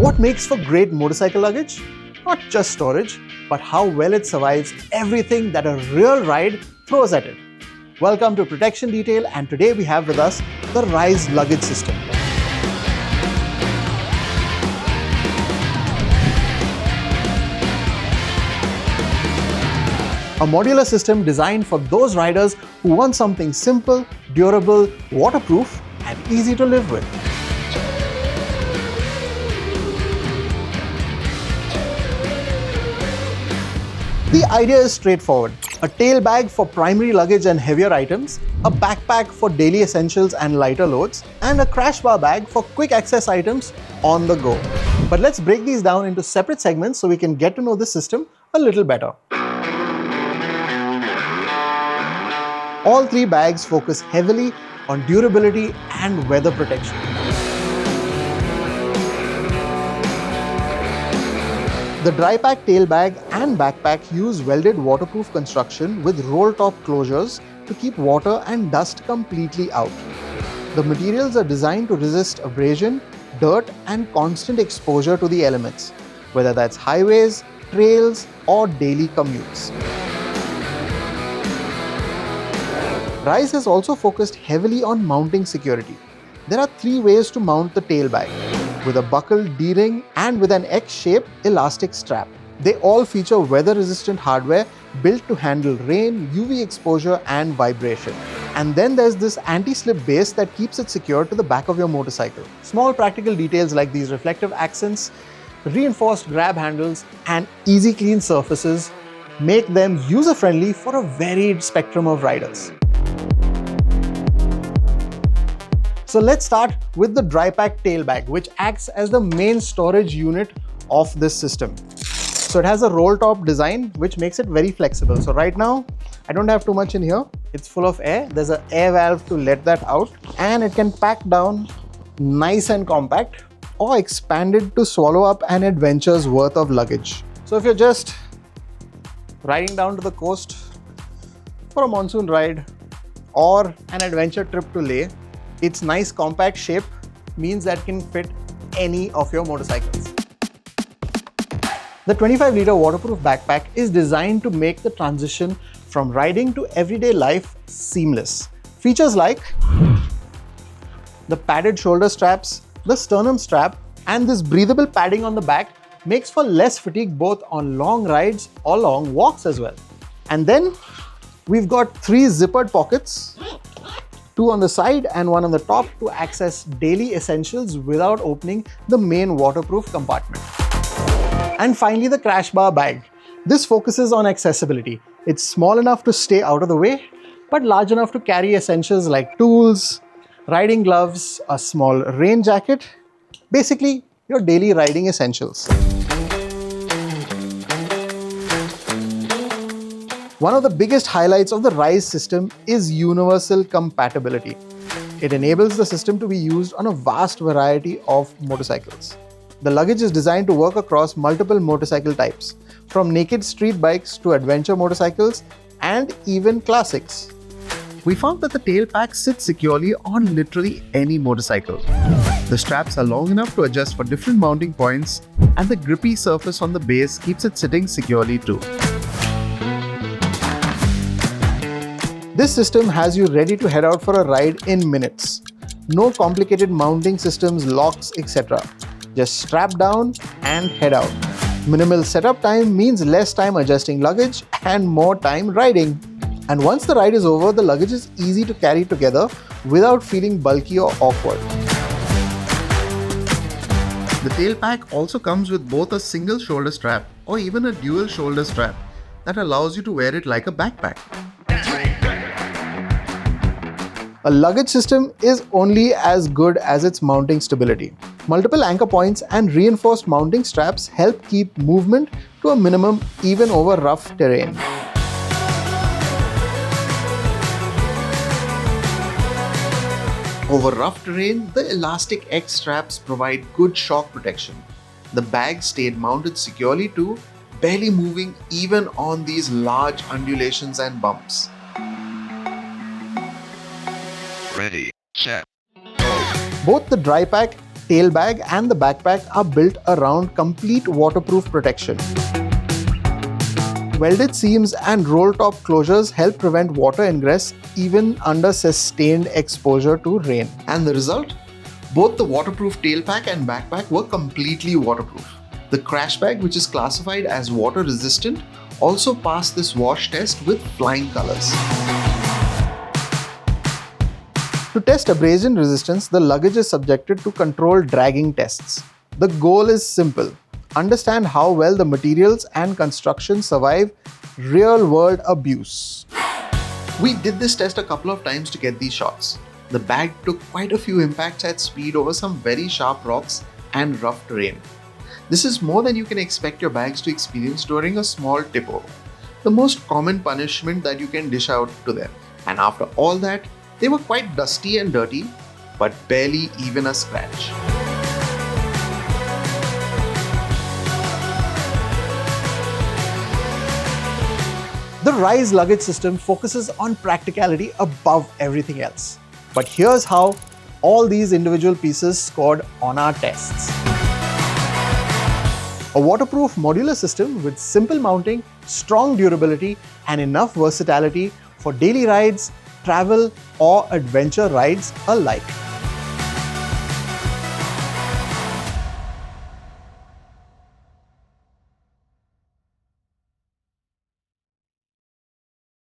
What makes for great motorcycle luggage? Not just storage, but how well it survives everything that a real ride throws at it. Welcome to Protection Detail, and today we have with us the Reise luggage system. A modular system designed for those riders who want something simple, durable, waterproof, and easy to live with. The idea is straightforward. A tailbag for primary luggage and heavier items, a backpack for daily essentials and lighter loads, and a crash bar bag for quick access items on the go. But let's break these down into separate segments so we can get to know the system a little better. All three bags focus heavily on durability and weather protection. The Drypak tailbag and backpack use welded waterproof construction with roll-top closures to keep water and dust completely out. The materials are designed to resist abrasion, dirt, and constant exposure to the elements, whether that's highways, trails, or daily commutes. Reise has also focused heavily on mounting security. There are three ways to mount the tailbag: with a buckled D-ring and with an X-shaped elastic strap. They all feature weather-resistant hardware built to handle rain, UV exposure, and vibration. And then there's this anti-slip base that keeps it secure to the back of your motorcycle. Small practical details like these reflective accents, reinforced grab handles, and easy clean surfaces make them user-friendly for a varied spectrum of riders. So let's start with the Drypak tailbag, which acts as the main storage unit of this system. So it has a roll-top design, which makes it very flexible. So right now, I don't have too much in here. It's full of air. There's an air valve to let that out, and it can pack down nice and compact or expanded to swallow up an adventure's worth of luggage. So if you're just riding down to the coast for a monsoon ride or an adventure trip to Leh, its nice compact shape means that it can fit any of your motorcycles. The 25-liter waterproof backpack is designed to make the transition from riding to everyday life seamless. Features like the padded shoulder straps, the sternum strap, and this breathable padding on the back makes for less fatigue both on long rides or long walks as well. And then we've got three zippered pockets, two on the side and one on the top, to access daily essentials without opening the main waterproof compartment. And finally, the crash bar bag. This focuses on accessibility. It's small enough to stay out of the way, but large enough to carry essentials like tools, riding gloves, a small rain jacket, basically your daily riding essentials. One of the biggest highlights of the Reise system is universal compatibility. It enables the system to be used on a vast variety of motorcycles. The luggage is designed to work across multiple motorcycle types, from naked street bikes to adventure motorcycles and even classics. We found that the tailpack sits securely on literally any motorcycle. The straps are long enough to adjust for different mounting points, and the grippy surface on the base keeps it sitting securely too. This system has you ready to head out for a ride in minutes. No complicated mounting systems, locks, etc. Just strap down and head out. Minimal setup time means less time adjusting luggage and more time riding. And once the ride is over, the luggage is easy to carry together without feeling bulky or awkward. The tailpack also comes with both a single shoulder strap or even a dual shoulder strap that allows you to wear it like a backpack. A luggage system is only as good as its mounting stability. Multiple anchor points and reinforced mounting straps help keep movement to a minimum even over rough terrain. Over rough terrain, the elastic X straps provide good shock protection. The bag stayed mounted securely too, barely moving even on these large undulations and bumps. Ready, set, go. Both the Drypak tailbag and the backpack are built around complete waterproof protection. Welded seams and roll-top closures help prevent water ingress even under sustained exposure to rain. And the result? Both the waterproof tailpack and backpack were completely waterproof. The crash bag, which is classified as water resistant, also passed this wash test with flying colors. To test abrasion resistance, the luggage is subjected to controlled dragging tests. The goal is simple: understand how well the materials and construction survive real-world abuse. We did this test a couple of times to get these shots. The bag took quite a few impacts at speed over some very sharp rocks and rough terrain. This is more than you can expect your bags to experience during a small tip-over, the most common punishment that you can dish out to them. And after all that, they were quite dusty and dirty, but barely even a scratch. The Reise luggage system focuses on practicality above everything else. But here's how all these individual pieces scored on our tests. A waterproof modular system with simple mounting, strong durability, and enough versatility for daily rides, travel, or adventure rides alike.